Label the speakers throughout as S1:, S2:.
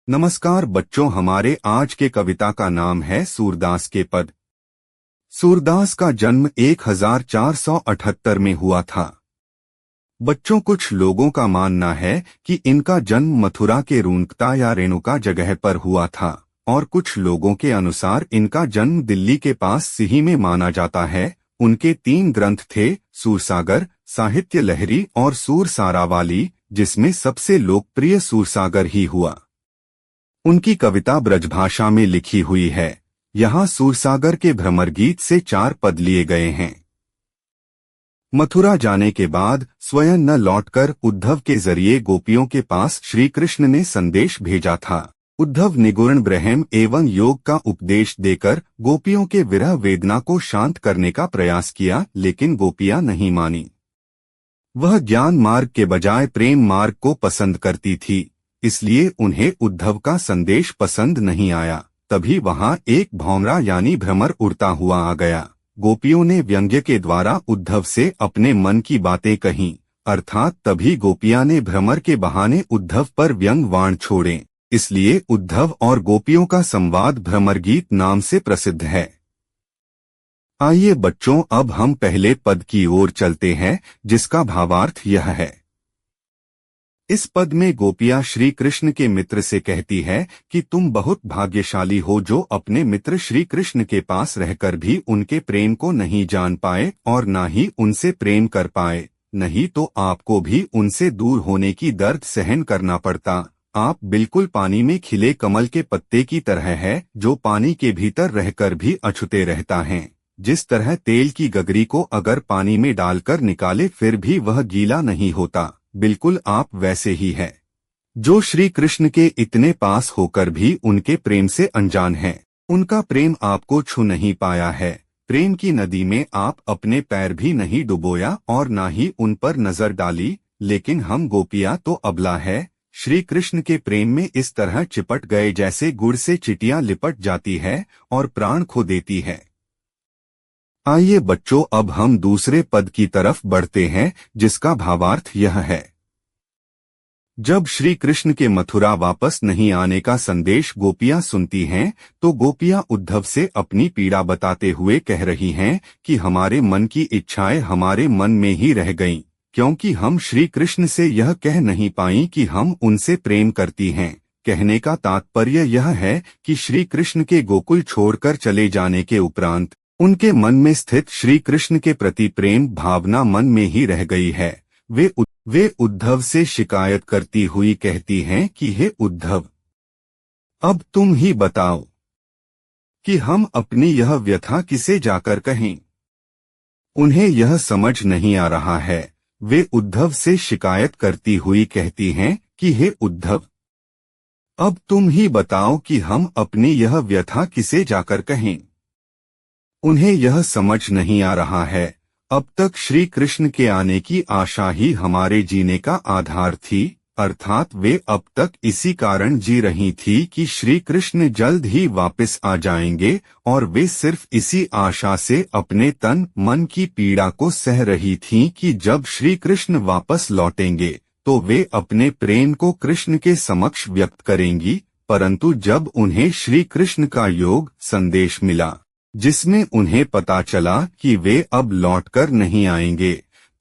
S1: नमस्कार बच्चों, हमारे आज के कविता का नाम है सूरदास के पद। सूरदास का जन्म 1478 में हुआ था। बच्चों, कुछ लोगों का मानना है कि इनका जन्म मथुरा के रूनकता या रेणुका जगह पर हुआ था, और कुछ लोगों के अनुसार इनका जन्म दिल्ली के पास सिही में माना जाता है। उनके 3 ग्रंथ थे, सूरसागर, साहित्य लहरी और सूर सारावाली, जिसमें सबसे लोकप्रिय सूरसागर ही हुआ। उनकी कविता ब्रजभाषा में लिखी हुई है। यहाँ सूरसागर के भ्रमर गीत से 4 पद लिए गए हैं। मथुरा जाने के बाद स्वयं न लौटकर उद्धव के जरिए गोपियों के पास श्री कृष्ण ने संदेश भेजा था। उद्धव निगुण ब्रह्म एवं योग का उपदेश देकर गोपियों के विरह वेदना को शांत करने का प्रयास किया, लेकिन गोपियां नहीं मानी। वह ज्ञान मार्ग के बजाय प्रेम मार्ग को पसंद करती थी, इसलिए उन्हें उद्धव का संदेश पसंद नहीं आया। तभी वहां एक भौमरा यानी भ्रमर उड़ता हुआ आ गया। गोपियों ने व्यंग्य के द्वारा उद्धव से अपने मन की बातें कहीं, अर्थात तभी गोपियां ने भ्रमर के बहाने उद्धव पर व्यंग वाण छोड़े। इसलिए उद्धव और गोपियों का संवाद भ्रमर गीत नाम से प्रसिद्ध है। आइए बच्चों, अब हम पहले पद की ओर चलते हैं, जिसका भावार्थ यह है। इस पद में गोपियां श्री कृष्ण के मित्र से कहती है कि तुम बहुत भाग्यशाली हो जो अपने मित्र श्री कृष्ण के पास रहकर भी उनके प्रेम को नहीं जान पाए और ना ही उनसे प्रेम कर पाए, नहीं तो आपको भी उनसे दूर होने की दर्द सहन करना पड़ता। आप बिल्कुल पानी में खिले कमल के पत्ते की तरह है, जो पानी के भीतर रहकर भी अछूते रहता है। जिस तरह तेल की गगरी को अगर पानी में डालकर निकाले फिर भी वह गीला नहीं होता, बिल्कुल आप वैसे ही है, जो श्री कृष्ण के इतने पास होकर भी उनके प्रेम से अनजान है। उनका प्रेम आपको छू नहीं पाया है। प्रेम की नदी में आप अपने पैर भी नहीं डुबोया और ना ही उन पर नजर डाली। लेकिन हम गोपियां तो अबला है, श्री कृष्ण के प्रेम में इस तरह चिपट गए जैसे गुड़ से चिटियां लिपट जाती है और प्राण खो देती है। आइए बच्चों, अब हम दूसरे पद की तरफ बढ़ते हैं, जिसका भावार्थ यह है। जब श्री कृष्ण के मथुरा वापस नहीं आने का संदेश गोपियां सुनती हैं, तो गोपियां उद्धव से अपनी पीड़ा बताते हुए कह रही हैं कि हमारे मन की इच्छाएं हमारे मन में ही रह गईं, क्योंकि हम श्री कृष्ण से यह कह नहीं पाई कि हम उनसे प्रेम करती हैं। कहने का तात्पर्य यह है कि श्री कृष्ण के गोकुल छोड़कर चले जाने के उपरांत उनके मन में स्थित श्री कृष्ण के प्रति प्रेम भावना मन में ही रह गई है। वे उद्धव से शिकायत करती हुई कहती हैं कि हे उद्धव, अब तुम ही बताओ कि हम अपनी यह व्यथा किसे जाकर कहें। उन्हें यह समझ नहीं आ रहा है। वे उद्धव से शिकायत करती हुई कहती हैं कि हे उद्धव, अब तुम ही बताओ कि हम अपनी यह व्यथा किसे जाकर कहें। उन्हें यह समझ नहीं आ रहा है। अब तक श्री कृष्ण के आने की आशा ही हमारे जीने का आधार थी, अर्थात वे अब तक इसी कारण जी रही थी कि श्री कृष्ण जल्द ही वापस आ जाएंगे, और वे सिर्फ इसी आशा से अपने तन मन की पीड़ा को सह रही थीं कि जब श्री कृष्ण वापस लौटेंगे तो वे अपने प्रेम को कृष्ण के समक्ष व्यक्त करेंगी। परंतु जब उन्हें श्री कृष्ण का योग संदेश मिला, जिसमें उन्हें पता चला कि वे अब लौटकर नहीं आएंगे,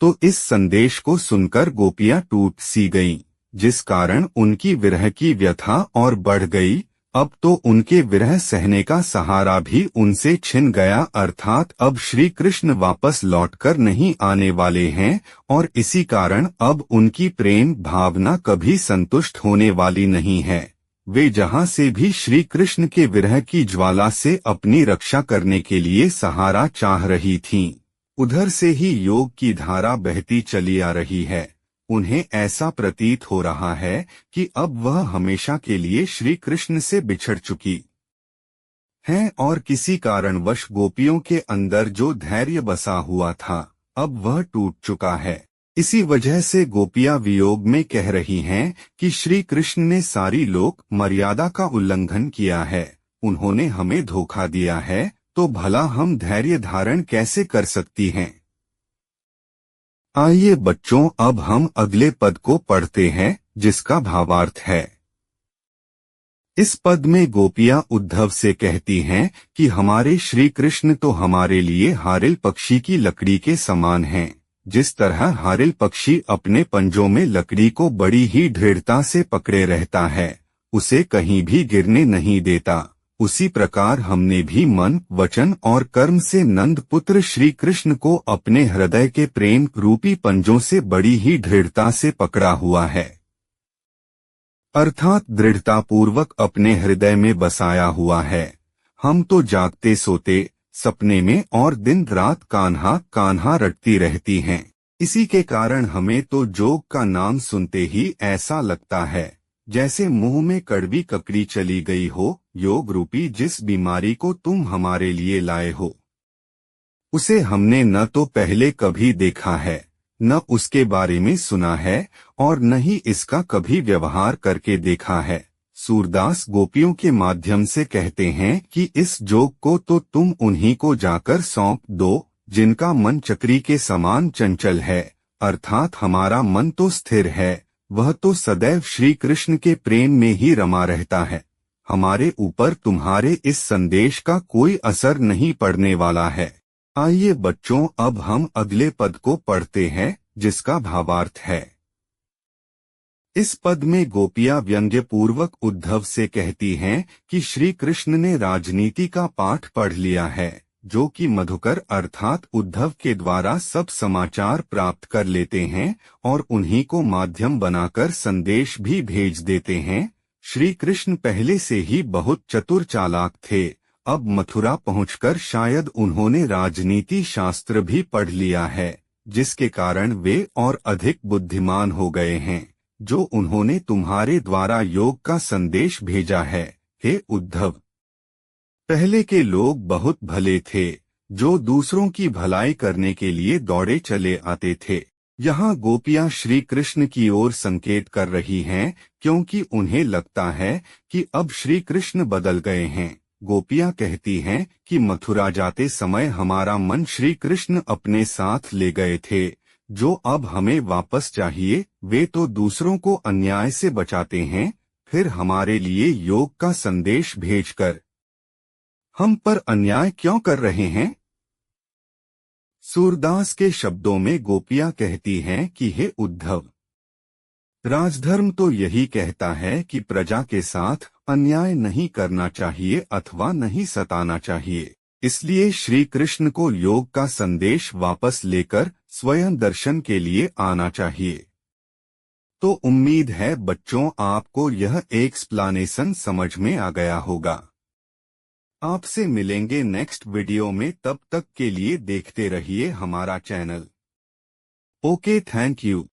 S1: तो इस संदेश को सुनकर गोपियां टूट सी गईं, जिस कारण उनकी विरह की व्यथा और बढ़ गई। अब तो उनके विरह सहने का सहारा भी उनसे छिन गया, अर्थात अब श्री कृष्ण वापस लौटकर नहीं आने वाले हैं, और इसी कारण अब उनकी प्रेम भावना कभी संतुष्ट होने वाली नहीं है। वे जहां से भी श्री कृष्ण के विरह की ज्वाला से अपनी रक्षा करने के लिए सहारा चाह रही थीं, उधर से ही योग की धारा बहती चली आ रही है। उन्हें ऐसा प्रतीत हो रहा है कि अब वह हमेशा के लिए श्री कृष्ण से बिछड़ चुकी हैं, और किसी कारणवश गोपियों के अंदर जो धैर्य बसा हुआ था, अब वह टूट चुका है। इसी वजह से गोपियां वियोग में कह रही हैं कि श्री कृष्ण ने सारी लोक मर्यादा का उल्लंघन किया है, उन्होंने हमें धोखा दिया है, तो भला हम धैर्य धारण कैसे कर सकती हैं। आइए बच्चों, अब हम अगले पद को पढ़ते हैं, जिसका भावार्थ है। इस पद में गोपियां उद्धव से कहती हैं कि हमारे श्री कृष्ण तो हमारे लिए हारिल पक्षी की लकड़ी के समान हैं। जिस तरह हारिल पक्षी अपने पंजों में लकड़ी को बड़ी ही दृढ़ता से पकड़े रहता है, उसे कहीं भी गिरने नहीं देता, उसी प्रकार हमने भी मन, वचन और कर्म से नंद पुत्र श्री कृष्ण को अपने हृदय के प्रेम रूपी पंजों से बड़ी ही दृढ़ता से पकड़ा हुआ है, अर्थात दृढ़ता पूर्वक अपने हृदय में बसाया हुआ है। हम तो जागते सोते सपने में और दिन रात कान्हा कान्हा रटती रहती हैं। इसी के कारण हमें तो जोग का नाम सुनते ही ऐसा लगता है जैसे मुंह में कड़वी ककड़ी चली गई हो। योग रूपी जिस बीमारी को तुम हमारे लिए लाए हो, उसे हमने न तो पहले कभी देखा है, न उसके बारे में सुना है, और न ही इसका कभी व्यवहार करके देखा है। सूरदास गोपियों के माध्यम से कहते हैं कि इस जोग को तो तुम उन्हीं को जाकर सौंप दो जिनका मन चक्री के समान चंचल है, अर्थात हमारा मन तो स्थिर है, वह तो सदैव श्री कृष्ण के प्रेम में ही रमा रहता है। हमारे ऊपर तुम्हारे इस संदेश का कोई असर नहीं पड़ने वाला है। आइए बच्चों, अब हम अगले पद को पढ़ते हैं जिसका भावार्थ है। इस पद में गोपियां व्यंग्य पूर्वक उद्धव से कहती हैं कि श्री कृष्ण ने राजनीति का पाठ पढ़ लिया है, जो कि मधुकर अर्थात उद्धव के द्वारा सब समाचार प्राप्त कर लेते हैं और उन्हीं को माध्यम बनाकर संदेश भी भेज देते हैं। श्री कृष्ण पहले से ही बहुत चतुर चालाक थे। अब मथुरा पहुंचकर शायद उन्होंने राजनीति शास्त्र भी पढ़ लिया है, जिसके कारण वे और अधिक बुद्धिमान हो गए हैं, जो उन्होंने तुम्हारे द्वारा योग का संदेश भेजा है। हे उद्धव, पहले के लोग बहुत भले थे, जो दूसरों की भलाई करने के लिए दौड़े चले आते थे। यहाँ गोपियां श्री कृष्ण की ओर संकेत कर रही हैं, क्योंकि उन्हें लगता है कि अब श्री कृष्ण बदल गए हैं। गोपियां कहती हैं कि मथुरा जाते समय हमारा मन श्री कृष्ण अपने साथ ले गए थे, जो अब हमें वापस चाहिए। वे तो दूसरों को अन्याय से बचाते हैं, फिर हमारे लिए योग का संदेश भेजकर हम पर अन्याय क्यों कर रहे हैं? सूरदास के शब्दों में गोपियां कहती हैं कि हे उद्धव, राजधर्म तो यही कहता है कि प्रजा के साथ अन्याय नहीं करना चाहिए अथवा नहीं सताना चाहिए। इसलिए श्री कृष्ण को योग का संदेश वापस लेकर स्वयं दर्शन के लिए आना चाहिए। तो उम्मीद है बच्चों, आपको यह एक्सप्लेनेशन समझ में आ गया होगा। आपसे मिलेंगे नेक्स्ट वीडियो में, तब तक के लिए देखते रहिए हमारा चैनल। Okay, thank you.